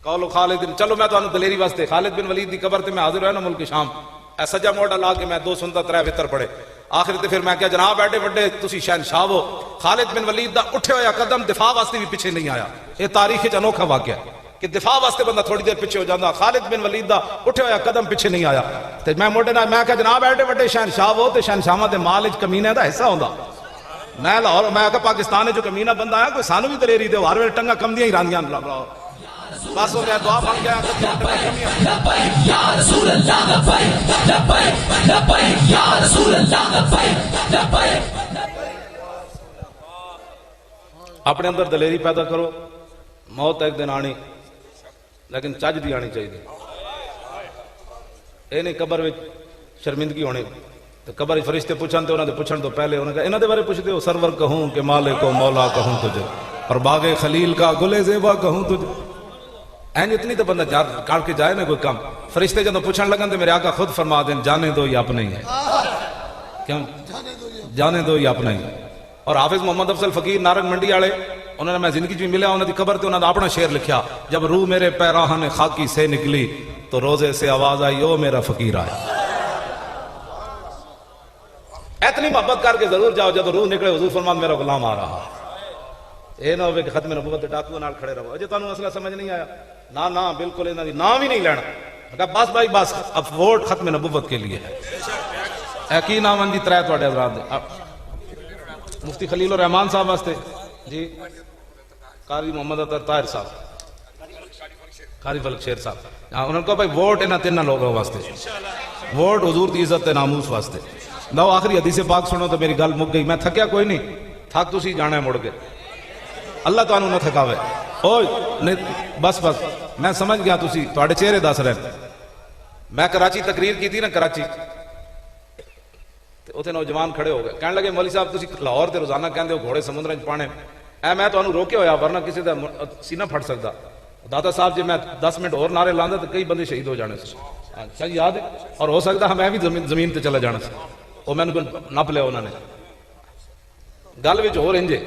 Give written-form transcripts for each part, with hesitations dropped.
قول خالد چلو میں تانوں دلیری واسطے خالد بن ولید دی قبر تے میں حاضر ہویا نا ملک شام، اے سجا موڑا لا کے میں 2 سنتا 3 وتر پڑے، آخر تے پھر میں کہا جناب ایڈے وڈے تسی شہنشاہ ہو، خالد بن ولید دا اٹھے ہویا قدم دفاع واسطے بھی پیچھے نہیں آیا، یہ تاریخ وچ انوکھا واقعہ کہ دفاع واسطے بندہ تھوڑی دیر پیچھے ہو جاتا، خالد بن ولید دا اٹھے ہویا قدم پیچھے نہیں آیا، تے میں موڈے نال میں کہا جناب ایڈے وڈے شہنشاہ ہو تے شہنشاہاں دے مال وچ کمینے دا حصہ ہوندا، میں لاہور میں کہا پاکستان وچ جو کمینہ بندہ آیا کوئی سانو بھی دلیری دے، ہر ویلے ٹنگا کم دیاں ہی راندیاں بس ہو گیا دعا مانگ گیا لبیک یا رسول اللہ لبیک لبیک لبیک یا رسول اللہ لبیک لبیک۔ اپنے اندر دلیری پیدا کرو، موت ایک دن آنی لیکن چج دی آنی چاہیے، اے نہیں قبر وچ شرمندگی ہونی، تو قبر وچ فرشتے پوچھن تے انہاں دے پوچھن تو پہلے انہاں کہا انہاں دے بارے پوچھتے ہو، سرور کہوں کہ مالک و مولا کہوں تجھے، اور باغ خلیل کا گل زیبا کہوں تجھے، این اتنی تو بندہ کاٹ کے جائے نا کوئی کم، فرشتے جب پوچھن لگن تو میرے آقا خود فرما دیں جانے دو یہ اپنے ہی ہے، کیوں جانے دو یہ اپنے ہی۔ اور حافظ محمد افضل فقیر نارنگ منڈی والے انہوں نے میں زندگی بھی ملیا، انہوں نے قبر تے انہوں نے اپنا شعر لکھیا، جب روح میرے پیراہن خاکی سے نکلی تو روزے سے آواز آئی او میرا فقیر آیا۔ اتنی محبت کر کے ضرور جاؤ جب روح نکلے حضور فرمان میرا غلام آ رہا، اے نہ ہوئے کہ ختم نبوت ڈاکو نال کھڑے رہو، اجے تانوں مسئلہ سمجھ نہیں آیا، نہ نہ بالکل انہاں دی نام ہی نہیں لینا، کہا بس بھائی بس اب ووٹ ختم نبوت کے لیے ہے۔ اے کی نام اندی ترے تواڈے حضرات دے، مفتی خلیل الرحمان صاحب واسطے جی، قاری محمد اطہر طاہر صاحب، قاری فلک شیر صاحب، انہوں نے کہا بھائی ووٹ انہاں تیناں لوگوں واسطے، ووٹ حضور دی عزت تے ناموس واسطے۔ لو آخری حدیث پاک سنو تو میری گل مک گئی، میں تھکیا کوئی نہیں، تھک تسی جانا ہے مڑ کے، اللہ تعالیٰ نہ تھکاوے، اوہ بس بس میں سمجھ گیا تسی تواڈے چہرے دس رہے۔ میں کراچی تقریر کی تھی نا کراچی، اتنے نوجوان کھڑے ہو گئے، کہنے لگے مولوی صاحب تسی لاہور تے روزانہ کہندے ہو گھوڑے سمندر وچ پانے، اے میں تانوں روکے ہویا ورنہ کسی دا سینہ پھٹ سکدا، داتا صاحب جی میں 10 منٹ اور نعرے لاندا تو کئی بندے شہید ہو جانے سے، اچھا یاد ہے، اور ہو سکتا میں بھی زمین تے چلا جانا سے، وہ میں نے نپ لیا انہوں نے گل وچ ہو رنجے،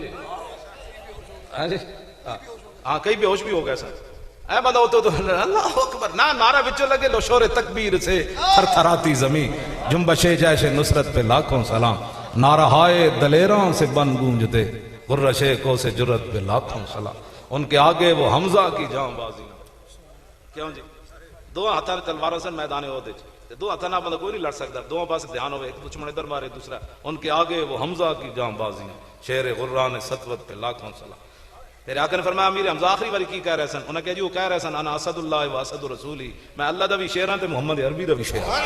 ہاں کئی بے ہوش بھی ہو گئے سر، اے بندہ ہوتا تو اللہ اکبر نہ نعرہ وچوں لگے لو شور تکبیر سے تھر تھراتی زمین، جنبش جیش نصرت پہ لاکھوں سلام، نعرہ ہائے دلیراں سے بن گونجتے غرش کو سے جرت پہ لاکھوں سلام، ان کے آگے وہ حمزہ کی جاں بازی، کیوں جی دو ہاتھاں تلواراں سن میدان عہد وچ، دو ہاتھاں نال بندہ کوئی نہیں لڑ سکتا، دو پاس دھیان ہوئے، ایک دشمن ادھر مارے دوسرا، ان کے آگے وہ حمزہ کی جاں بازی، شیر غران سطوت پہ لاکھوں سلام۔ میرے آقا نے فرمایا امیر حمزہ آخری باری کی کہہ رہے سن، انہوں نے کہا جی وہ کہہ رہے سن انا اسد اللہ و اسد رسولی، میں اللہ دا بھی شیر ہاں تے محمد عربی دا بھی شیر ہاں،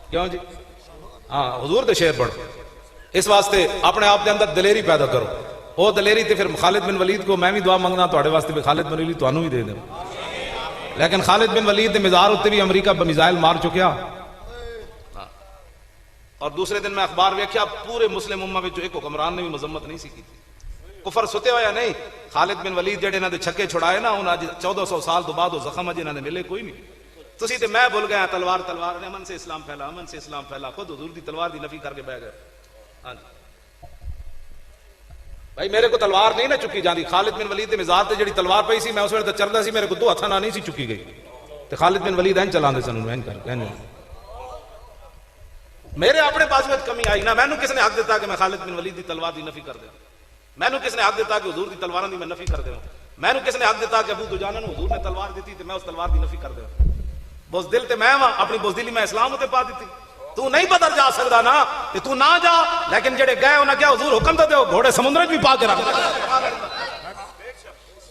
کیوں جی ہاں حضور دے شیر پڑھ، اس واسطے اپنے آپ دے اندر دلیری پیدا کرو، وہ دلیری تے پھر خالد بن ولید کو میں بھی دعا منگنا تواڈے واسطے بھی خالد بن ولید تانوں بھی دے دیں، لیکن خالد بن ولید دے مزار اتے بھی امریکہ بمیزائل مار چکیا، اور دوسرے دن میں اخبار ویکھیا پورے مسلم امہ وچ ایک حکمران نے بھی مذمت نہیں سی کی، کفر ستے ہویا نہیں، خالد بن ولید جڑے انہاں دے چھکے چھڑائے نا انہاں 1400 سال تو بعد وہ زخم اج انہاں نے ملے کوئی نہیں، تسی تے میں بھول گیا تلوار تلوار نے امن سے اسلام پھیلا، امن سے اسلام پھیلا، خود حضور دی تلوار دی نفی کر کے بیٹھ گئے۔ ہاں بھائی میرے کو تلوار نہیں نہ چکی جاندی، خالد بن ولید دے مزار تے جڑی تلوار پئی سی میں اس ویلے تے چلدا سی، میرے کو 2 ہتھاں نال نہیں سی چکی گئی، تے خالد بن ولید این چلاندے سن این کر کہنے میرے اپنے پاس وچ کمی آئی نہ، مینوں کس نے حق دیتا کہ میں خالد بن ولید دی تلوار دی نفی کر دیا، مینوں کس نے حق دیتا کہ حضور دی تلواراں دی میں نفی کر دیا، مینوں کس نے حق دیتا کہ ابو دجانہ نوں حضور نے تلوار دیتی تے میں اس تلوار دی نفی کر دیا، بزدل تے میں ہاں، اپنی بزدلی میں اسلام تے پا دیتی، تو نہیں بدر جا سکدا نا تے تو نہ جا، لیکن جڑے گئے انہاں کیا حضور حکم تے دیو گھوڑے سمندر وچ بھی پا کے رکھ،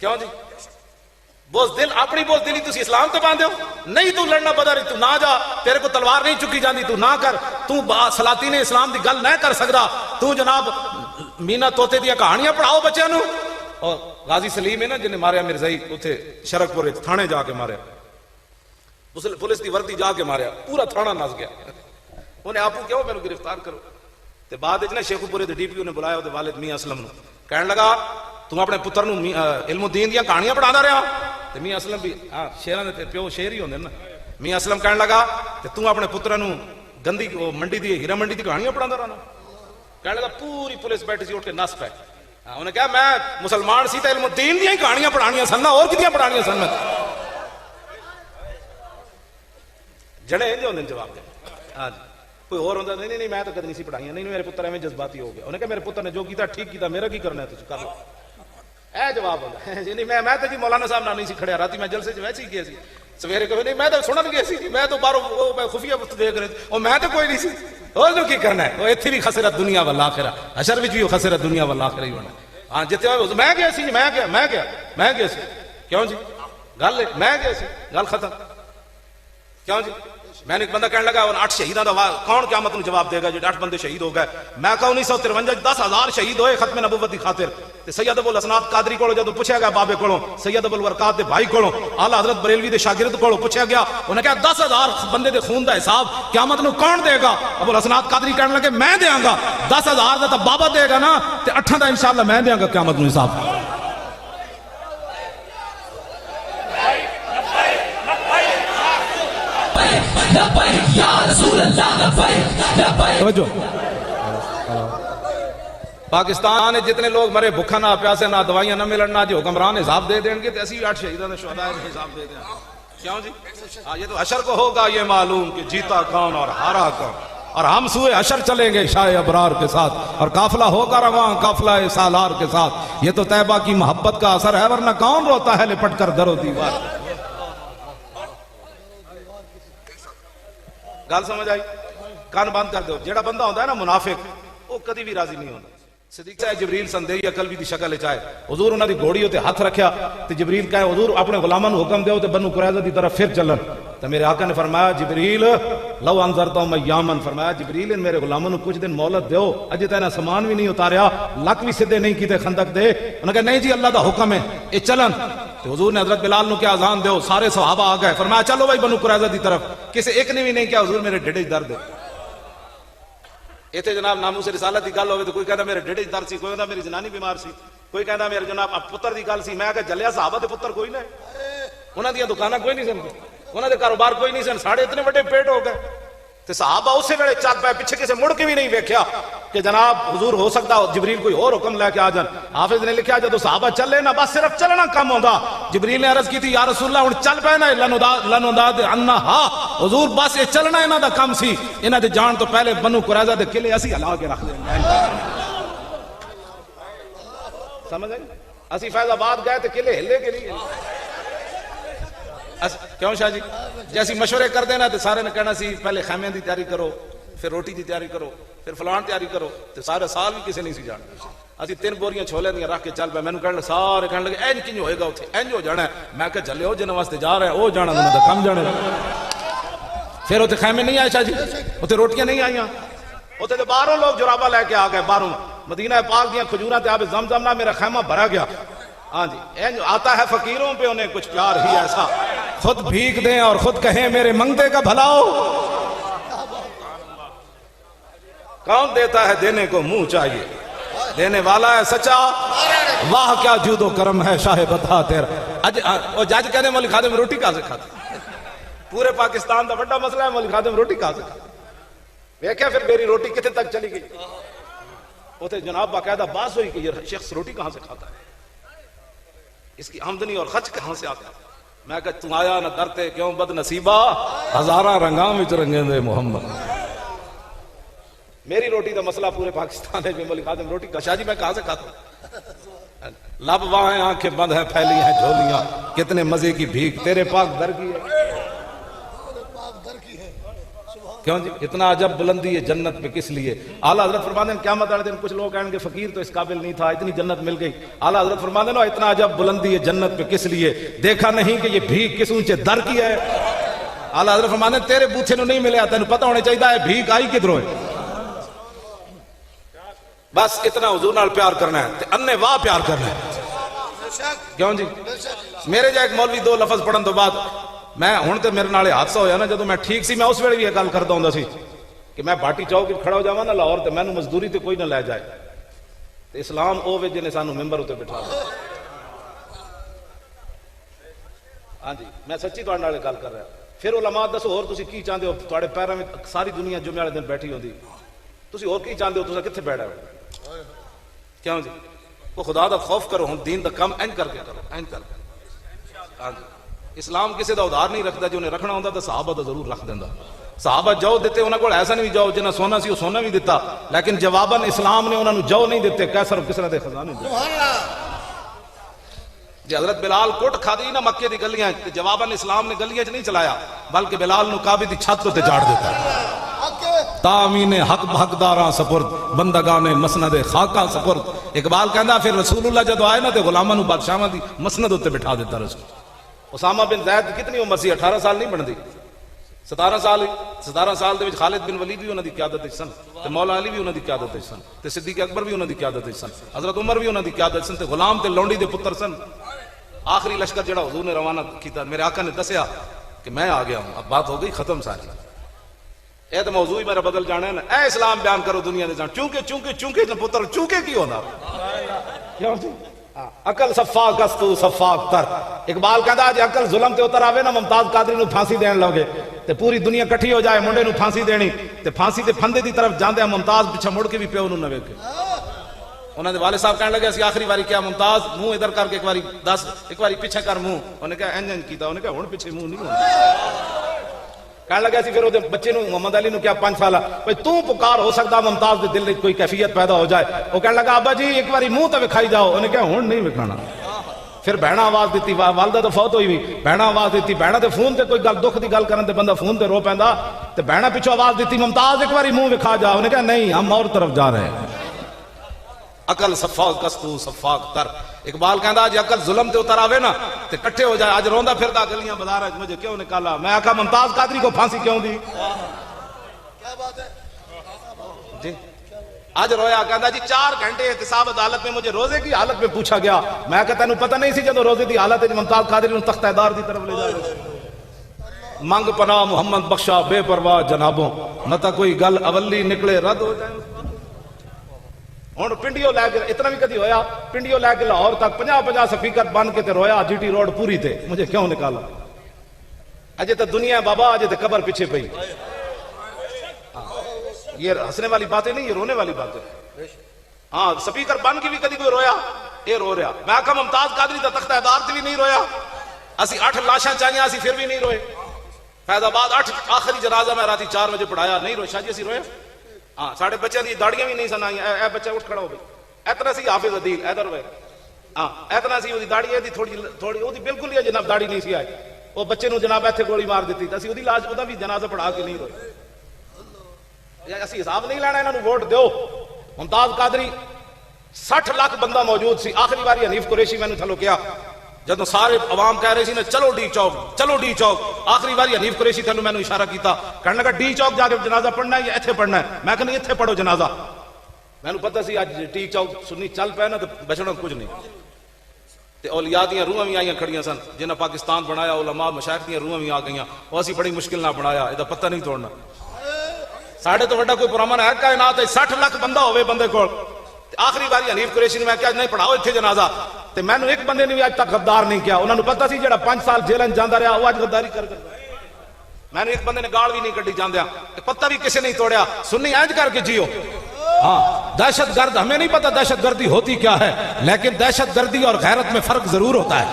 کیوں جی بزدل اپنی بزدلی تسی اسلام تے پاندے ہو، نہیں تو لڑنا بدر تو نہ جا، تیرے کو تلوار نہیں چکی جاندی تو نہ کر، تو سلاطین اسلام دی گل نہ کر سکدا، تو جناب مینا طوطے دیا کہانیاں پڑھاؤ بچیاں نو، اور غازی سلیم ہے نا جنہیں ماریا مرزائی اتھے شرک پورے تھانے جا کے ماریا، پولیس دی وردی جا کے ماریا، پورا تھانہ نس گیا، انہیں آپ کو کیوں میں گرفتار کرو، تے بعد اتنے شیخو پورے ڈی پی او نے بلایا وہ والد میاں اسلم نو، کہنے لگا تم اپنے پتر نو علم الدین دیا کہانیاں پڑھانا رہا، تے میاں اسلم بھی شیراں دے پیو شیر ہی ہوندے نا، میاں اسلم کہنے لگا تے تم اپنے پتر نو گندی منڈی دی ہیرا منڈی دی کہانیاں پڑھانا رہنا، کہنے لگا پوری پولیس بیٹھی سی اٹھ کے نس پے، انہیں کہا میں مسلمان سی تے علم الدین دیاں کہانیاں پڑھانیاں سن اور کتیاں پڑھانیاں سن جڑے جو انہیں جواب دے ہاں جی کوئی اور ہوتا نہیں میں تو کدی نہیں سی پڑھائیاں نہیں میرے پتر ایویں جذباتی ہو گیا انہیں کہا میرے پتر نے جو کیتا ٹھیک کیتا میرا کی کرنا ہے تجھ کر لو اے جواب ہوتا ہے نہیں میں تو جی مولانا صاحب نہ نہیں سی کھڑیا راتی میں جلسے ویسے ہی گیا سی سویرے کہ نہیں میں تو سنن گیا سی میں تو باہر خفیہ وقت دیکھ رہے اور میں تو کوئی نہیں سی اور جو کی کرنا ہے وہ اتھی بھی خسرت دنیا والآخرہ حشر وچ بھی خسرت دنیا والآخرہ ہی ہونا ہاں جتے میں گیا سی میں گیا سی کیوں جی گل میں گیا سی گل ختم کیوں جی میں نے ایک بندہ کہنے لگا 8 شہیداں دا کون قیامت نو جواب دے گا جو 8 بندے شہید ہو گئے میں کہا 1953 10,000 شہید ہوئے ختم نبوت دی خاطر تے سید ابو الاسناد قادری کولو جدوں پوچھا گیا بابے کولو سید ابو البرکات دے بھائی کولو اعلی حضرت بریلوی دے شاگرد کولو پوچھا گیا انہیں کہا 10,000 بندے دے خون دا حساب قیامت نو کون دے گا ابو الاسناد قادری کہنے لگے میں دیاں گا 10,000 دا تے بابا دے گا نا تے 8 دا انشاءاللہ میں دیاں گا قیامت نو حساب لبیک یا رسول اللہ لبیک لبیک پاکستان میں جتنے لوگ مرے بھکھا نہ پیاسے نہ دوائیاں نہ ملن نہ جو حکمران حساب دے دیں گے تو اسی 8 شہیدوں نے شہداء حساب دے دیں کیوں جی یہ تو حشر کو ہوگا یہ معلوم کہ جیتا کون اور ہارا کون اور ہم سوئے حشر چلیں گے شاہ ابرار کے ساتھ اور قافلہ ہوگا رواں قافلہ سالار کے ساتھ یہ تو طیبہ کی محبت کا اثر ہے ورنہ کون روتا ہے لپٹ کر در و دیوار گل سمجھ آئی کان بند کر دو جیڑا بندہ ہوتا ہے نا منافق وہ کدی بھی راضی نہیں ہوتا صدیق چاہے جبریل سندہی عقل بھی دی شکل چاہے حضور انہاں دی گھوڑی ہوتے ہاتھ رکھیا تے جبریل کہے حضور اپنے غلاماں نو حکم دیو تے بنو قریظہ دی طرف پھر چلن تے میرے آقا نے فرمایا جبریل لو انذرتہم ایامن فرمایا جبریل ان میرے غلاماں نو کچھ دن مہلت دیو اجے تے نہ سامان بھی نہیں اتاریا لک بھی سیدھے نہیں کیتے خندق دے انہاں کہا نہیں جی اللہ دا حکم ہے اے چلن تو حضور نے حضرت بلال نو کیا اذان دیو سارے صحابہ آ گئے فرمایا چلو بھائی بنو قریظہ دی طرف کسی ایک نے بھی نہیں کیا حضور میرے ڈھڈے درد ہے ایتھے جناب ناموس رسالت دی گل ہوے تو کوئی کہندا میرے ڈھڈے درد سی کوئی کہندا میری جنانی بیمار سی کوئی کہندا میرے جناب پتر دی گل سی میں کہ جلیا صحابہ دے پتر کوئی نہ انہاں دی دکاناں کوئی نہیں سن انہاں دے کاروبار کوئی نہیں سن ساڑھے اتنے بڑے پیٹ ہو گئے تے صحابہ اسی ویلے چک پے پیچھے کسے مڑ کے بھی نہیں ویکھیا کہ جناب حضور ہو سکتا جبریل کوئی اور حکم لے کے آ جان حافظ نے لکھا جدو صحابہ چلے نا بس صرف چلنا کم ہوندا جبریل نے عرض کی تھی یا رسول اللہ ہن چل پے نا لنوداد انہا حضور بس یہ چلنا انہاں دا کم سی انہاں دے جان تو پہلے بنو قریظہ دے قلعے اسی ہلا کے رکھ دیں سمجھ آئی اسی فیض آباد گئے تے قلعے ہلے کے نہیں کیوں شاہ جی جیسی مشورے کر دینا تو سارے نے کہنا سی پہلے خیمے دی تیاری کرو پھر روٹی دی تیاری کرو پھر فلان تیاری کرو تو سارے سال بھی کسی نہیں سی جان اسی 3 بوریاں چھولے دیاں رکھ کے چل پے مینوں کہنے سارے کہنے لگے اینج کنج ہوئے گا اوتھے اینج ہو جانا ہے میں کہ چلے ہو جن واسطے جا رہے ہیں او جانا انہاں دا کم جانے پھر اوتھے خیمے نہیں آئے شاہ جی اوتھے روٹیاں نہیں آئیاں اوتھے تے باہروں لوگ جرابہ لے کے آ گئے باہروں مدینہ پاک دیاں کھجوراں تے آب زمزم نہ میرا خیمہ بھرا گیا ہاں جی آتا ہے فقیروں پہ انہیں کچھ پیار ہی ایسا خود بھیک دیں اور خود کہیں میرے منگتے کا بھلاؤ کون دیتا ہے دینے کو منہ چاہیے دینے والا ہے سچا واہ کیا جود و کرم ہے شاہ بتا تیرا اور جج کہنے مولوی خادم روٹی کہاں سے کھاتا پورے پاکستان دا بڑا مسئلہ ہے مولوی خادم روٹی کہاں سے کھاتا ویکھیا پھر میری روٹی کتنے تک چلی گئی اوتے جناب باقاعدہ بات ہوئی کہ یہ شخص روٹی کہاں سے کھاتا ہے اس کی آمدنی اور خرچ کہاں سے آتا ہے میں کہ تم آیا نہ درتے کیوں بد نصیبہ ہزارہ رنگاں وچ رنگیں دے محمد میری روٹی دا مسئلہ پورے پاکستان ہے مولوی خادم روٹی کا شاہ جی میں کہاں سے کھاتا ہوں لب واہیں آنکھیں بند ہیں پھیلی ہیں جھولیاں کتنے مزے کی بھیک تیرے پاک در کی ہے کیوں جی اتنا عجب بلندی ہے جنت پہ کس لیے اعلیٰ حضرت فرماتے ہیں قیامت والے دن کچھ لوگ کہیں گے فقیر تو اس قابل نہیں تھا اتنی جنت مل گئی اعلیٰ حضرت فرماتے ہیں اتنا عجب بلندی ہے جنت پہ کس لیے دیکھا نہیں کہ یہ بھیک کس اونچے در کی ہے اعلیٰ حضرت فرماتے ہیں تیرے بوتھے نو نہیں ملے تینوں پتہ ہونے چاہیے بھیک آئی کدھروں ہے بس اتنا حضور نال پیار کرنا ہے انے واہ پیار کرنا ہے کیوں جی میرے جا ایک مولوی 2 لفظ پڑھن تو بعد میں ہوں تو میرے نال حادثہ ہویا نا جدو میں ٹھیک سی میں اس ویلے بھی یہ گل کرتا ہوں سی کہ میں باٹی چوک کھڑا ہو جاواں نا لاہور تے مینوں مزدوری تے کوئی نہ لے جائے تے اسلام او وے جنے سانو ممبر تے بٹھا دے ہاں جی میں سچی تہاڈے نال گل کر رہا پھر علماء دسو اور تسی کی چاہندے ہو تہاڈے پیراں وچ ساری دنیا جمعے والے دن بیٹھی ہوندی تسی اور کی چاہندے ہو تساں کتھے بیٹھے ہو کیوں جی وہ خدا دا خوف کرو ہوں دین دا کم اینج کر کے کرو اینج کر کے ہاں جی اسلام کسی دا ادھار نہیں رکھتا جو انہیں رکھنا ہوتا تو صحابہ دا ضرور رکھ دینا صحابہ جو دیتے انہوں کو ایسا نہیں جو جنہیں سونا سی وہ سونا بھی دیتا لیکن جواباً اسلام نے انہوں جو نہیں دیتے کیسر و کسرہ دے خزانے دیتے جی حضرت بلال کوٹ کھا دی نا مکے دی گلیاں جواباً اسلام نے گلیاں نہیں چلایا بلکہ بلال نو کعبے دی چھت تے چاڑ دیتا تامین حق حقداراں سپرد بندگان مسند خاکاں سپرد اقبال کہندا پھر رسول اللہ جدو آئے نا تے غلاماں نو بادشاہاں دی مسند تے بٹھا دیتا رسول اسامہ بن زید کتنی عمر سی 18 سال نہیں بندی 17 سال دے وچ خالد بن ولید بھی انہاں دی قیادت وچ سن تے مولا علی بھی انہاں دی قیادت وچ سن تے صدیق اکبر بھی انہاں دی قیادت وچ سن حضرت عمر بھی انہاں دی قیادت سن تے غلام تے لونڈی دے پتر سن آخری لشکر جڑا حضور نے روانہ کیتا میرے آقا نے دسیا کہ میں آ گیا ہوں اب بات ہو گئی ختم ساری اے تو موضوع ہی میرا بدل جانا ہے نا اے اسلام بیان کرو دنیا دے جان چونکہ پتر چونکہ کی ہونا کیوں جی عقل صفاق استو صفاق تر اقبال کہندا جے عقل ظلم تے اتر آوے نا ممتاز قادری نو پھانسی دین لوگے تے پوری دنیا کٹھی ہو جائے منڈے نو پھانسی دینی تے پھانسی تے پھندے دی طرف جاندے ممتاز پیچھے مڑ کے بھی پیو نو نہ ویکھے انہوں نے والد صاحب کہنے لگے اسی آخری باری کیا ممتاز منہ ادھر کر کے ایک باری پیچھے کر منہ انہوں نے کہا انجن کیتا انہوں نے کہا ہون پیچھے منہ نہیں ہونا کہنے لگے اسی پھر وہ بچے نو محمد علی نو کیا 5 سالہ بھئی تو پکار ہو سکتا ممتاز دے دل میں کوئی کیفیت پیدا ہو جائے وہ کہنے لگا ابا جی ایک باری منہ تے وکھائی جاؤ انہوں نے کہا ہون نہیں وکھانا پھر بہنا آواز دیتی والدہ تو فوت ہوئی ہوئی بہنا آواز دیتی بہنا تے فون تے کوئی گل دکھ دی گل کرن تے بندہ فون تے رو پیندا تے بہنا پیچھے آواز دیتی ممتاز ایک باری منہ وکھا جاؤ انہوں نے کہا نہیں ہم اور طرف جا رہے ہیں عقل صفاق کستو صفاق تر اقبال کہندا جی عقل ظلم تے اتر آوے نا تے کٹھے ہو جائے آج روندا پھردا گلیاں بازار وچ مجھے کیوں نکالا میں آکھا ممتاز قادری کو پھانسی کیوں دی کیا بات ہے جی آج رویا کہندا جی 4 گھنٹے احتساب عدالت میں مجھے روزے کی حالت میں پوچھا گیا میں کہتا تینوں پتہ نہیں سی جدو روزے دی حالت ہے ممتاز قادری نو تختہ دار دی طرف لے جائے منگ پناہ محمد بخشا بے پرواہ جنابوں نہ تا کوئی گل اولی نکلے رد ہو جائے ہوں پنڈیوں لے کے اتنا بھی کدی ہویا پنڈیوں لے کے لاہور تک 50 سپیکر بن کے تے رویا جی ٹی روڈ پوری تے مجھے کیوں نکالا اجے تو دنیا بابا اجے تو قبر پیچھے پئی یہ ہنسنے والی باتیں نہیں یہ رونے والی باتیں ہاں سپیکر بن کے بھی کدی کوئی رویا یہ رو رہا میں آکھا ممتاز قادری دا تختہ دار تے بھی نہیں رویا اسی 8 لاشاں چاہیے اسی پھر بھی نہیں روئے فیض آباد 8 آخری جنازہ میں راتی 4 بجے پڑھایا نہیں روئے شاہ جی اسی روئے ہاں ساڑھے بچے دی داڑیاں بھی نہیں سنائیں اے بچہ اٹھ کھڑا ہو گئی اتنا سی حافظ عدیل ادھر ہوئے ہاں اتنا سی وہ داڑی ہے تھوڑی وہ بالکل ہی جناب داڑی نہیں سی آئی وہ بچے نو جناب ایتھے گولی مار دیتی اسی وہ لاش وہ بھی جنازہ پڑھا کے نہیں روئے اسی حساب نہیں لینا انہوں نے ووٹ دیو ممتاز قادری 60 لاکھ بندہ موجود سی آخری باری حنیف قریشی میں نے تھلو کیا جدو سارے عوام کہہ رہے سی نا چلو ڈی چوک آخری باری حنیف قریشی تھلو میں نے اشارہ کیتا کہنے لگا ڈی چوک جا کے جنازہ پڑھنا ہے یا ایتھے پڑھنا ہے میں کہا نہیں ایتھے پڑھو جنازہ میں نے پتہ سی آج ڈی چوک سنی چل پہ نا تو بچنا کچھ نہیں تے اولیاء دیاں روحاں بھی آئیاں کھڑیاں سن جنہیں پاکستان بنایا علماء مشائخ دیاں روحاں بھی آ گئیاں وہ اسی بڑی مشکل نہ بنایا یہ پتہ نہیں توڑنا ساڑھے تو بڑا کوئی پرامن ہے کائنات ہے 60 لاکھ بندہ ہوئے بندے کو آخری باری حنیف قریشی نے میں کہا نہیں پڑھاؤ اتھے جنازہ تے میں نے ایک بندے نے بھی آج تک غدار نہیں کیا انہوں نے پتہ سی جڑا 5 سال جیلن جاندہ رہا وہ آج غداری کر میں نے ایک بندے نے گاڑ بھی نہیں کٹی جاندیا پتہ بھی کسی نہیں توڑیا سنی اینج کر کے جیو ہاں دہشت گرد ہمیں نہیں پتا دہشت گردی ہوتی کیا ہے لیکن دہشت گردی اور غیرت میں فرق ضرور ہوتا ہے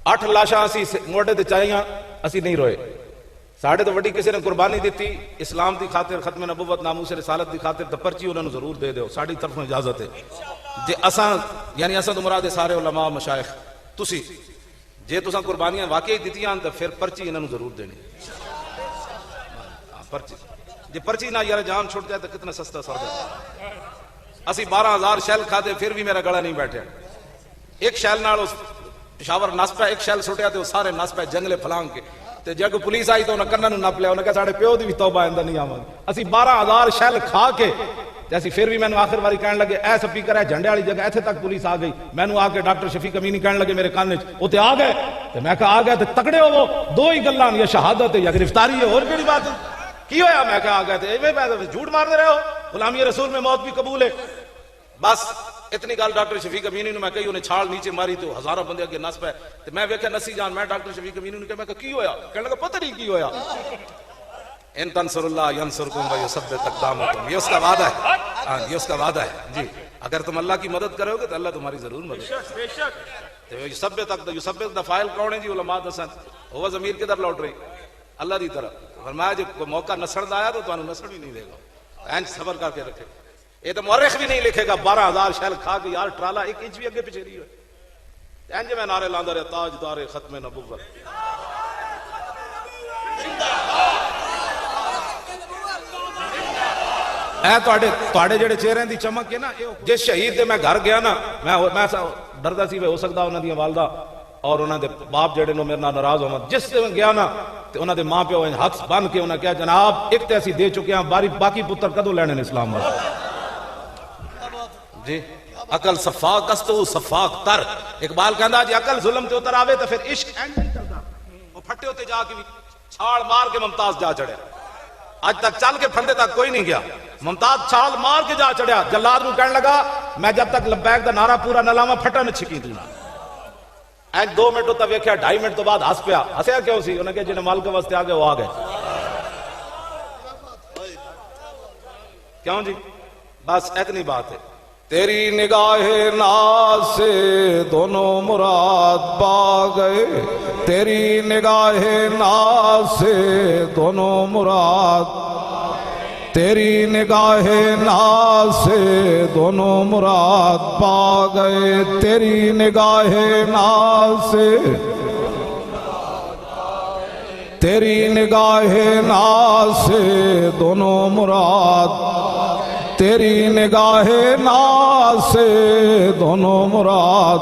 اٹھ لاشاں اسی موڑے تے چاہیاں اسی نہیں روئے ساڑھے تو وڈی کسی نے قربانی دیتی اسلام دی خاطر ختم نبوت ناموس رسالت دی خاطر تو پرچی انہوں نے ضرور دے دیو ساڑھی طرف میں اجازت ہے جے اساں یعنی اساں تو مراد سارے علماء مشائخ تسی جے تساں قربانیاں واقعی دیتیاں تو پھر پرچی انہوں نے ضرور دینی پرچی جے پرچی نہ یار جان چھوٹ جائے تو کتنا سستا سودا اسی 12,000 شیل کھاتے پھر بھی میرا گلا نہیں بیٹھے ایک شیل نال پشاور نس پہ ایک شیل سٹیا تے سارے نس پہ جنگلے پھلانگ کے تے جے کوئی پولیس آئی تو انہاں کناں نوں نپ لیا انہاں کہا ساڈے پیو دی بھی توبہ اندر نہیں آواں اسی 12,000 شیل کھا کے تے اسی پھر بھی مینوں آخر واری کہن لگے اے سپیکر ہے جھنڈے والی جگہ ایتھے تک پولیس آ گئی. مینوں آ کے ڈاکٹر شفیق امینی کہن لگے میرے کان وچ او تے آ گئے تے میں کہا آ گئے تے تکڑے ہوو, دو ہی گلاں, یا شہادت ہے یا گرفتاری ہے, اور کیڑی بات ہے کی ہویا؟ میں کہا آ گئے تے ایویں پہ جھوٹ مارتے رہے ہو, غلامی رسول میں موت بھی قبول ہے. بس اتنی گل ڈاکٹر شفیق امینی نے میں کہی, انہیں چھال نیچے ماری تو ہزاروں بندے اگے نس پے تے میں ویکھیا نسی جان. میں ڈاکٹر شفیق امینی نے کہا, میں کہا کی ہویا؟ کہنے لگا پتہ نہیں کی ہویا. ان تنصر اللہ ینصرکم ویثبت اقدامکم, یہ اس کا وعدہ ہے. ہاں یہ اس کا وعدہ ہے جی, اگر تم اللہ کی مدد کرو گے تو اللہ تمہاری ضرور مدد کرے گا. یثبت دا فاعل کون ہے جی؟ علماء دسن. وہ ضمیر کدھر لوٹ رہی؟ اللہ دی طرف. فرمایا جب کوئی موقع نسڑ دا آیا تو تمہیں نسڑ بھی نہیں دے گا. اینج صبر کر کے رکھے. یہ تو مورخ بھی نہیں لکھے گا 12,000 شیل کھا کے یار ٹرالا 1 انچ بھی اگے پیچھے نہیں ہوئے. اینج میں نعرے لاندا رہا, تاجدار ختم نبوت. اے تواڈے جڑے چہرے دی چمک ہے نا, جس شہید دے میں گھر گیا نا, میں ڈردا سی ہو سکدا انہاں دی والدہ اور انہاں دے باپ جڑے نو میرے نال ناراض ہون. جس تے گیا نا تے انہاں دے ماں پیو ہاتھ بن کے انہاں کہا جناب ایک تے اسی دے چکے ہیں, باقی پتر کدوں لینے نے اسلام واسطے جی. عقل صفاق استو صفاق تر. اقبال کہندا جی عقل ظلم تے اتر آوے تے پھر عشق اینج نہیں چلدا. وہ پھٹے ہوتے جا کے بھی چھال مار کے ممتاز جا چڑھیا. آج تک چل کے پھندے تک کوئی نہیں گیا. ممتاز چھال مار کے جا چڑھیا. جلاد نو کہنے لگا میں جب تک لبیک دا نعرہ پورا نہ لاواں پھٹا نہ چھکی دوں. اینج 2 منٹ ہوتا ویکھیا, 2.5 منٹ تو بعد ہس پیا. ہسیا کیوں سی؟ انہیں کہا جنہیں مالک واسطے آ گئے وہ آ گئے. کیوں جی؟ بس اتنی بات ہے. تیری نگاہ ناز سے دونوں مراد پا گئے, تیری نگاہ ناز سے دونوں مراد, تیری نگاہ ناز سے دونوں مراد پا گئے, تیری نگاہ ناز سے, تیری نگاہ ناز سے دونوں مراد, تیری نگاہ ناز سے دونوں مراد,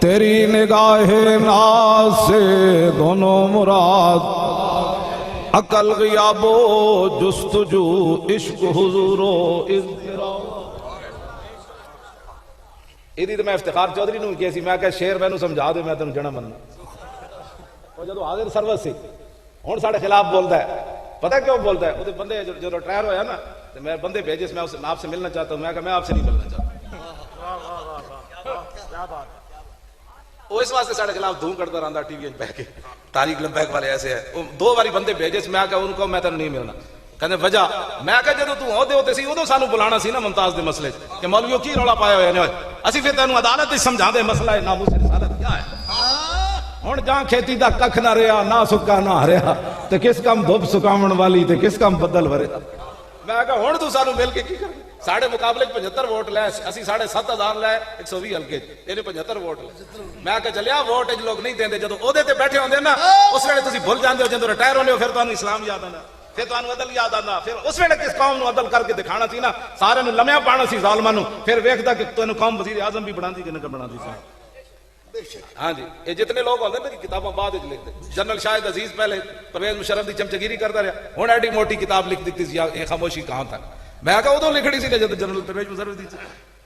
تیری نگاہ ناز سے دونوں مراد. عقل غیاب و جستجو عشق حضور و اضطراب. ایدی تو میں افتخار چودھری نوں کیا سی, میں کہا شیر میں نوں سمجھا دے میں تینوں جنا مننا. وہ جدو حاضر سروس سی ہن ساڈے خلاف بولدا ہے. پتہ کیوں بولتا ہے؟ وہ بندے جو ریٹائر ہویا نا تو میں بندے بھیجے میں آپ سے ملنا چاہتا ہوں. میں کہا میں آپ سے نہیں ملنا چاہتا. وہ اس واسطے ساڈے خلاف دھوں کڑتا رہندا ٹی وی بہ کے. طارق لبیک والے ایسے ہیں, 2 باری بندے بھیجے میں کہا ان کو میں تینوں نہیں ملنا. کہندے وجہ میں کہا جدوں تو عہدے ہوتے سی ادوں سانوں بلانا سی نا ممتاز دے مسئلے کہ مولویوں کی رولا پایا ہویا نے, اسی پھر تینوں عدالت وچ سمجھا دے مسئلہ ہے ناموس رسالت کیا ہے. ہن جہاں کھیتی دا ککھ نہ رہیا نہ سکا نہ ہریا تے کس کم دھوپ سکاون والی تے کس کم بدل ورے. میں کہا ہن تو سانوں مل کے کی کرے؟ ساڑھے مقابلے 75 ووٹ لے, اسی 7,500 لے 120 ہلکے, یعنی 75 ووٹ لے. میں کہا چلیا ووٹ لوگ نہیں دیندے, جدوں عہدے تے بیٹھے ہوندے نا اس ویلے تسی بھول جاندے ہو, جدوں ریٹائر ہوندے ہو پھر تانوں اسلام یاد آندا, پھر تانوں عدل یاد آندا. پھر اس ویلے کس قوم نو عدل کر کے دکھانا سی نا, سارے نو لمیا پانا سی ظالماں نو, پھر ویکھدا کہ تینوں قوم وزیر اعظم بھی بناندی کہ نہ بناندی سی. ہاں جی, یہ جتنے لوگ ہوتے ہیں نا کتاباں بعد لکھتے. جنرل شاہد عزیز پہلے پرویز مشرف کی چمچگیری کرتا رہا, ہوں ایڈی موٹی کتاب لکھ دیتی سی یہ خاموشی کہاں تک. میں کہا ادو لکھنی سی جب جنرل پرویز مشرف دی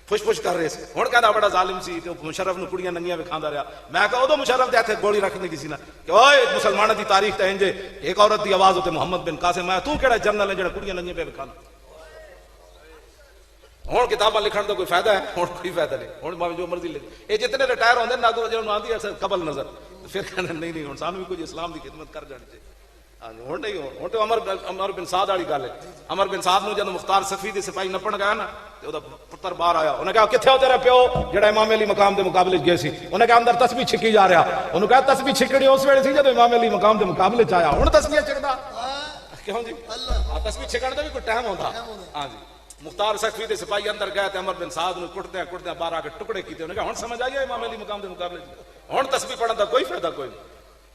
پش پش کر رہے سے. ہوں کہنا بڑا ظالم سی تو مشرف نو کڑیاں ننگیاں وکھاندا رہا. میں کہا ادو مشرف دے ہتھ گولی رکھنے کی سی نا کہ اوئے مسلمانوں دی تاریخ تے انج ایک عورت دی آواز ہوتے محمد بن قاسم. میں تو کیڑا جنرل ہے جڑا کڑیاں ننگیاں پہ وکھاندا. ہوں کتاباں لکھن کا کوئی فائدہ ہے؟ ہوں کوئی فائدہ نہیں. ہوں جو مرضی لکھ, یہ جتنے ریٹائر ہوتے ہیں نہ جو آتی ہے قبل نظر پھر کہنا نہیں ہوں سانوں بھی کچھ اسلام کی خدمت کر جانی چاہیے. ہاں جی, ہوں نہیں ہوں تو عمر بن سعد والی گل ہے. عمر بن سعد نو جب مختار صفی دی سپاہی نپن گیا نا تو وہ پتر باہر آیا. انہیں کہا کتنے ہو تیرا پیو جڑا امام علی مقام دے مقابلے گئے سی. انہیں کہا اندر تسبیح چھکی جا رہا. انہوں کہا تسبیح چھکڑی اس ویلے سی جب امام علی مقام دے مقابلے چ آیا. ہوں تسبیح چھکدا کیوں جی؟ تسبیح چھکن دا بھی کوئی ٹائم ہوندا. ہاں جی, مختار سخفی دے سپاہی اندر گئے تے عمر بن سعد نو کٹتے کٹتے باہر آ کے ٹکڑے کیتے. انہوں نے کہا ہن سمجھ آئی امام علی مقام دے مقابلے ہن تسبیح پڑھن دا کوئی فائدہ کوئی نہیں.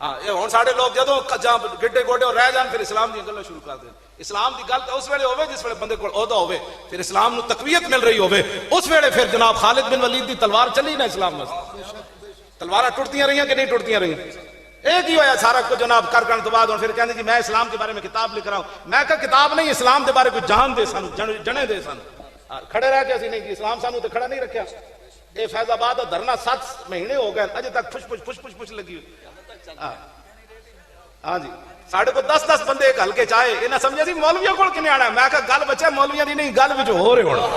ہاں یہ ہن ساڈے لوگ جدوں جہاں گڈے گوڈے رہ جان پھر اسلام دی گلاں شروع کر دین. اسلام دی گل تے اس ویلے ہوے جس ویلے بندے کول عہدہ ہوے, پھر اسلام نو تقویت مل رہی ہوے, اس ویلے پھر جناب خالد بن ولید دی تلوار چلی نا اسلام واسطے. تلواراں ٹوٹتیاں رہیاں کہ نہیں ٹوٹتیاں رہیاں؟ ایک ہی ہوا سارا کچھ جناب کر کرنے تو بعد پھر کہنے جی میں اسلام کے بارے میں کتاب لکھ رہا ہوں. میں کہا کتاب نہیں اسلام کے بارے کوئی جان دے سن جنے دے سن کھڑے رہ کے اسی نہیں اسلام سانو تے کھڑا نہیں رکھیا. یہ فیض آباد دا دھرنا 7 مہینے ہو گئے اجے تک پش لگی ہوئی. ہاں جی ساڑھے کو 10 بندے ایک ہلکے چاہے یہ نہ سمجھے سی مولویوں کو کنے آنا. میں کہا گل بچہ مولویوں دی نہیں گل وچ ہو رہے ہونا.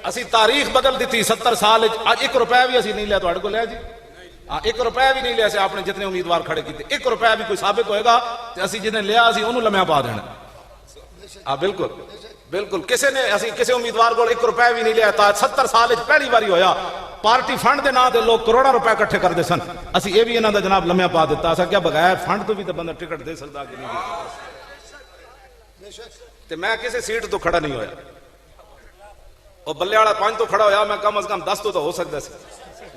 اسی تاریخ بدل دیتی 70 سال اج 1 روپے بھی اسی نہیں لیا تواڈے کو لیا جی. 1 روپے بھی نہیں لیا سی آپ نے جتنے امیدوار کھڑے کیتے 1 روپے بھی کوئی ثابت ہوئے گا تے اسی جنے لیا اسی انہوں لمیا پا دینا. ہاں بالکل بالکل کسی نے اسی کسی امیدوار کو 1 روپے بھی نہیں لیا تا 70 سال پہلی باری ہویا. پارٹی فنڈ دے نام تے لوگ کروڑا روپے اکٹھے کردے سن اسی یہ بھی انہاں دا جناب لمیا پا دیتا. اسا کیا بغیر فنڈ تو بھی تے بندہ ٹکٹ دے سکدا کہ نہیں تے میں کسی سیٹ تو کھڑا نہیں ہویا. وہ بلے والا 5 تو کھڑا ہویا میں کم از کم 10 تو ہو سکتا سی.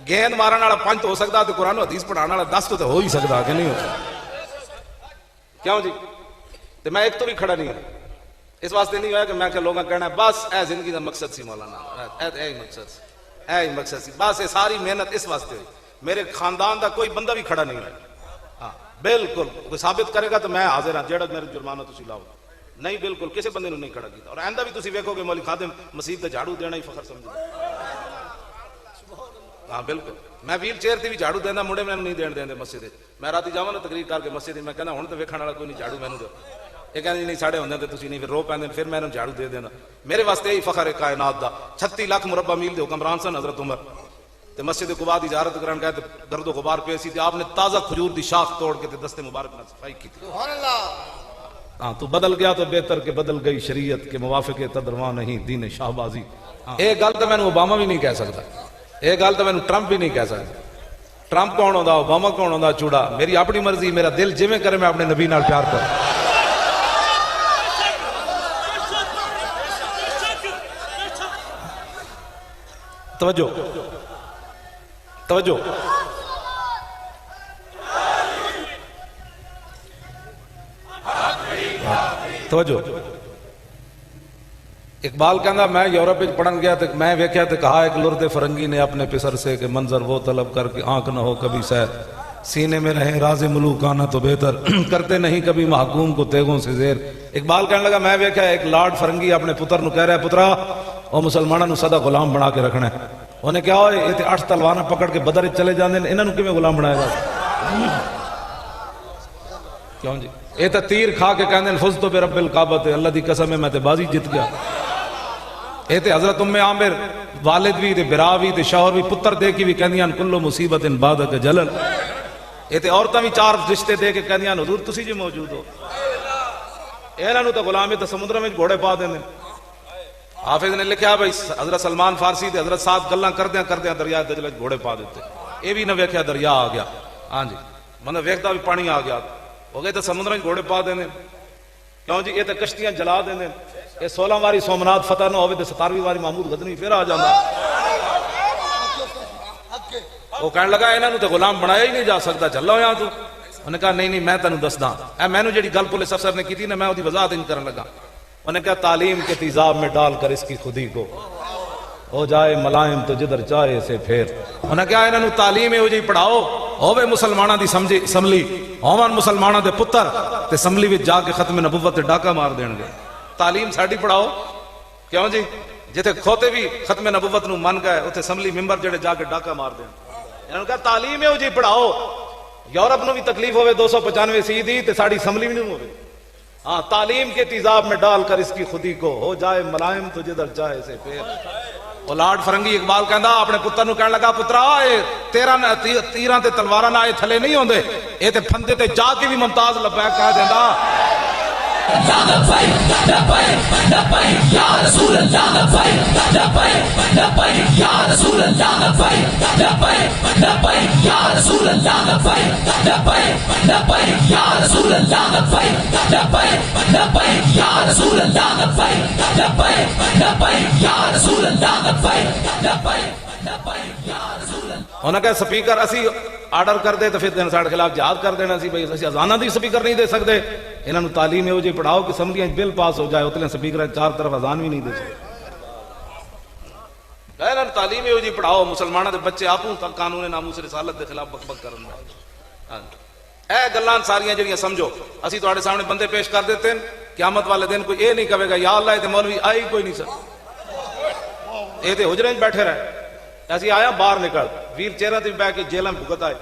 گیند مارن والا 5 تو ہو سکتا تے قرآن و حدیث پڑھانے والا 10 تو ہو ہی سکتا کہ نہیں ہو سکتا. کیوں جی تے میں ایک تو بھی کھڑا نہیں ہوں. اس واسطے نہیں ہوا کہ میں کہ لوگاں کہنا ہے بس اے زندگی دا مقصد سی مولانا اے ہی مقصد سی بس یہ ساری محنت اس واسطے ہوئی. میرے خاندان دا کوئی بندہ بھی کھڑا نہیں ہوا. ہاں بالکل کوئی ثابت کرے گا تو میں حاضر ہاں جیڑا میرے جرمانہ تسی لاؤ. نہیں بالکل کسی بندے نے نہیں کھڑا کیتا. اور آئندہ بھی تسی ویکھو گے مولوی خادم مسجد تے جھاڑو دینا ہی فخر سمجھو. ہاں بالکل میں ویل چیئر تے بھی جھاڑو دینا مڑے میں نہیں دین دیندے مسجد. میں راتی جاواں نا تقریر کر کے مسجد میں کہنا ہن تے ویکھن والا کوئی نہیں جھاڑو مینوں دو. یہ کہندے نہیں ساڑے ہوندے تے تسی نہیں پھر رو پیندے پھر میں انہوں جھاڑو دے دینا. میرے واسطے یہی فخر ہے کائنات دا. 36 لاکھ مربع میل دے حکمران سن حضرت عمر تے مسجد قباء دی زیارت کرن گئے تے گرد و غبار پہ سی تے آپ نے تازہ کھجور دی شاخ توڑ کے تے دستے مبارک نال صفائی کی. سبحان اللہ. ہاں تو بدل گیا تو بہتر کہ بدل گئی شریعت کے موافق تدرواں نہیں دین شاہبازی. ایک گل تو میں نے اوباما بھی نہیں کہہ سکتا. ایک گل تو میں نے ٹرمپ بھی نہیں کہہ سکتا. ٹرمپ کون ہوندا اوباما کون ہوندا چوڑا. میری اپنی مرضی میرا دل جویں کرے میں اپنے نبی نال پیار کروں. توجہ توجہ توجہ. اقبال کہندا میں یورپ وچ پڑھن گیا تے میں ویکھیا تے کہا ایک لرد فرنگی نے اپنے پسر سے کہ منظر وہ طلب کر کے آنکھ نہ ہو کبھی سیر سینے میں رہے راز ملوک آنا تو بہتر کرتے نہیں کبھی محکوم کو تیغوں سے زیر. اقبال کہنے لگا میں ویکھیا ایک لاڈ فرنگی اپنے پتر نو کہہ رہا ہے پترا او مسلماناں نو سدا غلام بنا کے رکھنا ہے. انہیں کیا ہوئے یہ تے 8 تلواراں پکڑ کے بدر چلے جاندے ہیں انہاں نو کیویں غلام بنائے گا. کیوں جی یہ تے تیر کھا کے کہندے ہیں فزت برب الکعبۃ اللہ دی قسم ہے میں تے بازی جیت گیا. یہ تے حضرت ام عامر والد بھی تے برا بھی تے شوہر بھی پتر دے کے بھی کہندیاں کلو مصیبت بعدک جلل. یہ تے عورتاں بھی 4 رشتے دے کے کہندیاں حضور تسی جی موجود ہو. انہاں نو تے غلامی تے سمندر وچ گھوڑے پا دیندے. حافظ نے لکھا بھائی حضرت سلمان فارسی تے حضرت سعد گلاں کردیاں کردیاں دریا دجلہ وچ گھوڑے پا دیتے. یہ بھی نہ ویکھیا دریا آ گیا. ہاں جی مطلب ویکھدا بھی پانی آ گیا ہو گئے تے سمندر وچ گھوڑے پا دیندے. کیوں جی یہ تے کشتیاں جلا دیندے. یہ 16 واری سومنات فتح نہ ہوئے تے 17ویں واری محمود غزنوی پھر آ جاندا. وہ کہنے لگا انہاں نو تے غلام بنایا ہی نہیں جا سکتا چلو یہاں تو. انہوں نے کہا نہیں میں تینوں دسدا اے میں نے جڑی گل پولیس افسر نے کی تھی نا میں وہی وضاحت نہیں کرن لگا. انہوں نے کہا تعلیم کے تیزاب میں ڈال کر اس کی خودی کو ہو جائے ملائم تو جدھر چاہے اسے پھیر. انہوں نے کہا انہاں نو تعلیم ہو جی پڑھاؤ ہوے مسلماناں دی اسمبلی ہون مسلماناں دے پتر تے اسمبلی وچ جا کے ختم نبوت تے ڈاکہ مار دین گے. تعلیم ساڈی پڑھاؤ. کیوں جی جتھے کھوتے بھی ختم نبوت نو من گئے اوتھے اسمبلی ممبر جڑے جا کے ڈاکہ مار دین. انہوں نے کہا تعلیم ہو جی پڑھاؤ. یورپ نو بھی تکلیف ہوئے 295 دی تے ساڑی اسمبلی بھی نہیں ہوئے. ہاں تعلیم کے تیزاب میں ڈال کر اس کی خودی کو ہو جائے ملائم تو جدھر چاہے اسے پھیر. وہ لاڈ فرنگی اقبال کہندا اپنے پتر نو کہنے لگا پترا اے تیراں تے تلواراں نال اے تھلے نہیں ہوندے اے تے پھندے تے جا کے بھی ممتاز لبیک کہہ دیندا. انہوں نے کہا سپیکر اسی آرڈر کر دے تو پھر ساڑھے خلاف جہاد کر دینا سی بھائی اسی ازانہ دی سپیکر نہیں دے سکتے. انہوں نے تعلیم ہو جی پڑھاؤ کہ اسمبلیاں بل پاس ہو جائے اتنے سپیکر 4 طرف اذان بھی نہیں دے سکتے. ਇਹਨਾਂ ਨੂੰ ਤਾਲੀਮ ਇਹੋ ਜੀ ਪੜਾਓ ਮੁਸਲਮਾਨਾਂ ਦੇ ਬੱਚੇ ਆਪੂ ਤਾਂ ਕਾਨੂੰਨ ਨਾਮੂਸ ਰਿਸਾਲਤ ਦੇ ਖਿਲਾਫ ਬਕਬਕ ਕਰਨ ਦਾ। ਇਹ ਗੱਲਾਂ ਸਾਰੀਆਂ ਜਿਹੜੀਆਂ ਸਮਝੋ, ਅਸੀਂ ਤੁਹਾਡੇ ਸਾਹਮਣੇ ਬੰਦੇ ਪੇਸ਼ ਕਰ ਦਿੱਤੇ ਨੇ, ਕਿਆਮਤ ਵਾਲੇ ਦਿਨ ਕੋਈ ਇਹ ਨਹੀਂ ਕਹੇਗਾ ਯਾ ਅੱਲਾ ਇਹ ਤੇ ਮੌਲਵੀ ਆਈ ਕੋਈ ਨਹੀਂ ਸਰ, ਇਹ ਤੇ ਹੁਜਰੇ 'ਚ ਬੈਠੇ ਰਹੇ। ਅਸੀਂ ਆਇਆ ਬਾਹਰ ਨਿਕਲ ਵੀਰ ਚਿਹਰਾ ਤੇ ਬਹਿ ਕੇ ਜੇਲਾਂ ਭੁਗਤ ਆਏ,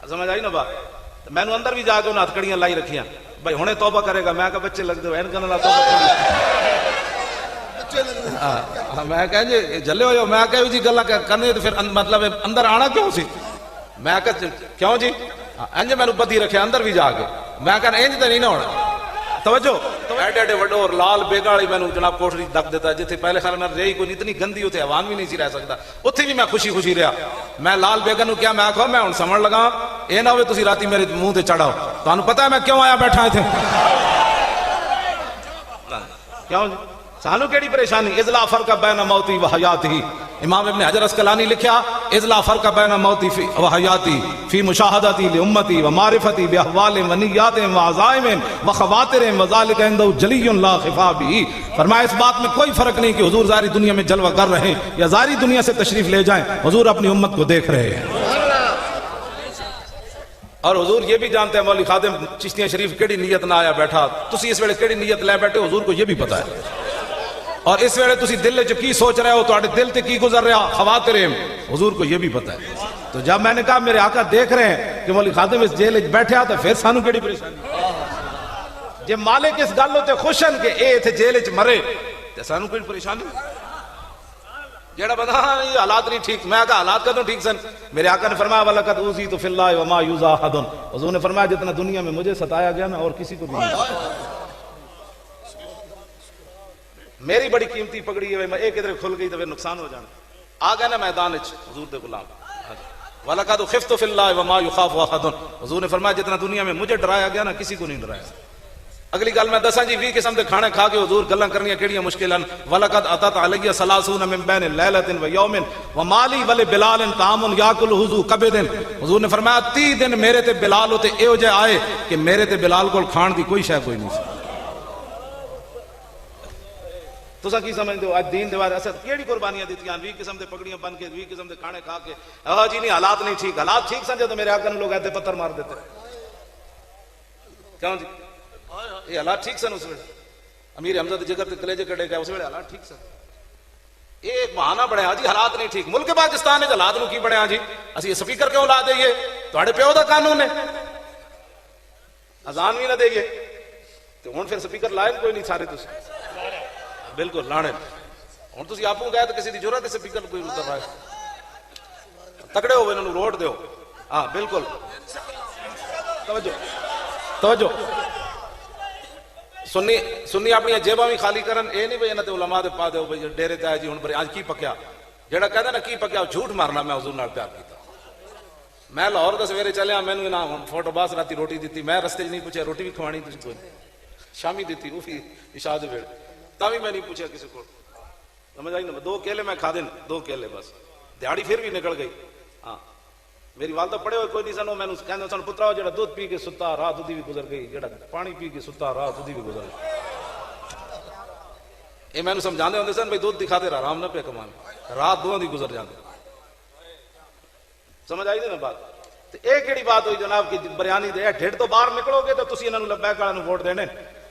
ਸਮਝ ਆਈ ਨਾ ਬਾਤ। ਮੈਨੂੰ ਅੰਦਰ ਵੀ ਜਾ ਕੇ ਉਹਨਾਂ ਹੱਥਕੜੀਆਂ ਲਾਈ ਰੱਖੀਆਂ, ਭਾਈ ਹੁਣੇ ਤੌਬਾ ਕਰੇਗਾ। ਮੈਂ ਕਿਹਾ ਬੱਚੇ ਲੱਗਦੇ ਹੋ ਇਹਨਾਂ ਨਾਲ ਮੈਂ ਕਹਾਂ ਜੀ ਜੱਲੇ ਹੋ ਮੈਂ ਕਹਾਂ ਜੀ ਗੱਲਾਂ ਕਰਨੀ ਤੇ ਫਿਰ ਮਤਲਬ ਅੰਦਰ ਆਣਾ ਕਿਉਂ ਸੀ? ਮੈਂ ਕਿਹਾ ਕਿਉਂ ਜੀ ਇੰਜ ਮੈਨੂੰ ਬੱਧੀ ਰੱਖਿਆ ਅੰਦਰ ਵੀ ਜਾ ਕੇ। ਮੈਂ ਕਹਿੰਦਾ ਇੰਜ ਤਾਂ ਨਹੀਂ ਨਾ ਹੋਣਾ। توجہ ایڈے ایڈے وڈو اور لال بیگا والی مینوں جناب کوٹری دک دیتا جتھے پہلے خیال میں رہی کوئی اتنی گندی اتنے عوام بھی نہیں سی رہ سکتا، اتنے بھی میں خوشی خوشی رہا۔ میں لال بیگا نو کیا میں آخو میں ہوں سمجھ لگا یہ نہ ہوئے تسی راتی میرے منہ تے چڑھاؤ، تمہیں پتہ ہے میں کیوں آیا بیٹھا اتنے؟ کیوں جی سانو کیڑی پریشانی؟ اذ لا فرق بین موتی و حیاتی۔ امام ابن حجر اسقلانی لکھیا اذ لا فرق بین موتی و حیاتی فی مشاہدتی لامتی و معرفتی باحوال و نیات و عزائم و خواتر و ذالک عنده جلی لا خفا بھی۔ فرمایا اس بات میں کوئی فرق نہیں کہ حضور ظاہری دنیا میں جلوہ کر رہے ہیں یا ظاہری دنیا سے تشریف لے جائیں، حضور اپنی امت کو دیکھ رہے ہیں۔ اور حضور یہ بھی جانتے ہیں مولوی خادم چشتیہ شریف کیڑی نیت نہ آیا بیٹھا، تسی اس ویلے کیڑی نیت لے بیٹھے حضور کو یہ بھی پتا ہے، اور اس ویلے تسی دل وچ کی سوچ رہے ہو، تواڈے دل تے کی گزر رہا خواطر حضور کو یہ بھی پتا ہے۔ تو جب میں نے کہا میرے آقا دیکھ رہے ہیں کہ مولوی خادم اس جیل وچ بیٹھا تو پھر سانو کیڑی پریشانی؟ جے مالک اس گل تے خوش ہیں کہ اے اتھے جیل وچ مرے تے سانو کوئی پریشانی؟ جیڑا بندہ یہ حالات نہیں ٹھیک، میں کہا حالات کدوں ٹھیک سن؟ میرے آقا نے فرمایا وَلَقَدْ أُوذِيتُ فِي اللَّهِ وَمَا يُؤْذَى أَحَدٌ، حضور نے فرمایا جتنا دنیا میں مجھے ستایا گیا نا اور کسی کو بھی نہیں۔ میری بڑی قیمتی پگڑی ہے، میں ایک ادھر کھل گئی تو پھر نقصان ہو جانا۔ آ گیا نا میدان حضور دے غلام، وَلَقَدْ خِفْتُ فِي اللَّهِ وَمَا يُخَافُ أَحَدٌ، حضور نے فرمایا جتنا دنیا میں مجھے ڈرایا گیا نا کسی کو نہیں ڈرایا۔ اگلی گل میں دساں جی 20 قسم دے کھانے کھا کے حضور گلاں کرنیاں کیڑیاں مشکل ہیں۔ وَلَقَدْ أَتَتْ عَلَيَّ ثَلَاثُونَ مِن بَيْنِ لَيْلَةٍ وَيَوْمٍ وَمَالِي وَلِبِلَالٍ طَعَامٌ يَأْكُلُهُ ذُو كَبِدٍ، حضور نے فرمایا 30 دن میرے تے بلال ہوتے ایو جے آئے کہ میرے تے بلال کول کھان دی کوئی شے کوئی نہیں سی۔ تساں کی سمجھدے ہو اج دین دے واسطے اساں کیڑی قربانیاں دتیاں؟ 20 قسم دے پگڑیاں بن کے 20 قسم دے کھانے کھا کے ہاں جی نہیں حالات نہیں ٹھیک، حالات ٹھیک سن جے میرے آقا نے لوگ ایسے پتھر مار دیتے۔ کیوں جی یہ حالات ٹھیک سن اس ویلے؟ امیر حمزہ دے جگر تے کلیجے کٹے گئے اس ویلے حالات ٹھیک سن؟ یہ ایک بہانہ بنیا جی حالات نہیں ٹھیک۔ ملک پاکستان وچ حالات نو کی بنیا جی؟ اسی سپیکر کیوں لا دئیے؟ تواڈے پیو دا قانون ہے، اذان بھی نہ دئیے تے ہن پھر سپیکر لائے کوئی نہیں سارے تسی بالکل لانے ہوں تھی آپ گئے تو کسی کی ضرورت ہے سپیکر کوئی اتر رہا ہے؟ تکڑے ہو انہوں روٹ دیو۔ ہاں بالکل توجہ توجہ سنی اپنی جیباں بھی خالی کرن، اے نہیں بھئی انہاں تے علماء دے پا دیو بھئی ڈیرے تے آئے جی ہن بھئی اج کی پکیا، جیڑا کہدا نا کی پکیا جھوٹ مارنا۔ میں حضور نال پیار کیتا، میں لاہور دا سویرے چلیا مینوں انہاں فوٹو باس راتی روٹی دتی، میں رستے وچ نہیں پوچھیا روٹی بھی کھوانی تسی کوئی شامی دتی وہ بھی عشاء دے ویلے تاوی میں نہیں پوچھا کسی کو، سمجھ آئی نا؟ 2 کیلے میں کھا دین 2 کیلے بس، دیہڑی پھر بھی نکل گئی۔ ہاں میری والدہ پڑھے ہوئے کوئی نہیں سن، میں کہندے سن پترا جڑا دودھ پی کے ستا رات دی بھی گزر گئی، جڑا پانی پی کے ستا رات دی بھی گزر گئی۔ یہ مینوں سمجھاندے ہوندے سن بھئی دودھ دکھاتے رہا آرام نہ پہ کمانے، رات دواں دی گزر جاندے۔ سمجھ آئی نا بات؟ تے اے کیڑی بات ہوئی جناب کہ بریانی دے ڈھڈ تو باہر نکلو گے تو تسی انہاں نوں لبیک والے نوں ووٹ دینے،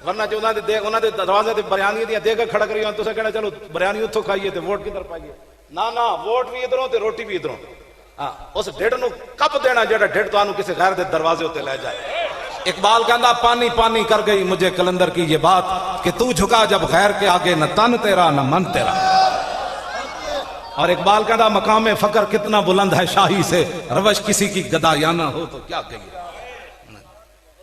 ورنہ جو انہاں دے دروازے تے بریانی دیاں دیگاں کھڑک رہی ہون تساں کہنا چلو بریانی اتھوں کھائیے تے ووٹ کدھر پائیے؟ نا نا ووٹ بھی ادھروں تے روٹی بھی ادھروں۔ ہاں اس ڈھڈ نو کپ دینا جڑا ڈھڈ تانوں کسی غیر دے دروازے تے لے جائے۔ اقبال کہندا پانی پانی کر گئی مجھے کلندر کی یہ بات کہ تو جھکا جب غیر کے آگے نہ تن تیرا نہ من تیرا۔ اور اقبال کہندا مقام فقر کتنا بلند ہے شاہی سے، روش کسی کی گدا یا نہ ہو تو کیا کہیے۔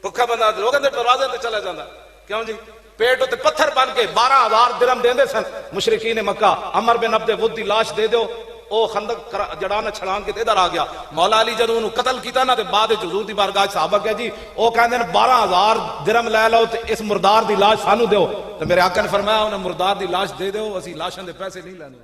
بھکھا بندہ لوگوں دے دروازے تے چلا جاندا، کیوں جی؟ پیٹ تے پتھر بن کے 12,000 درہم دیندے سن مشرکین مکہ۔ عمر بن عبد ود دی لاش دے دیو، او خندق جڑانا چھڑان کے ادھر آ گیا۔ مولا علی جدوں انہوں قتل کیتا نا تے بعد حضور دی بارگاہ صحابہ کہا جی او کہندے نے 12,000 درہم لے لو تے اس مردار دی لاش سانو دیو۔ تے میرے آقا نے فرمایا انہیں مردار دی لاش دے دیو، اسی لاشاں دے پیسے نہیں لینے۔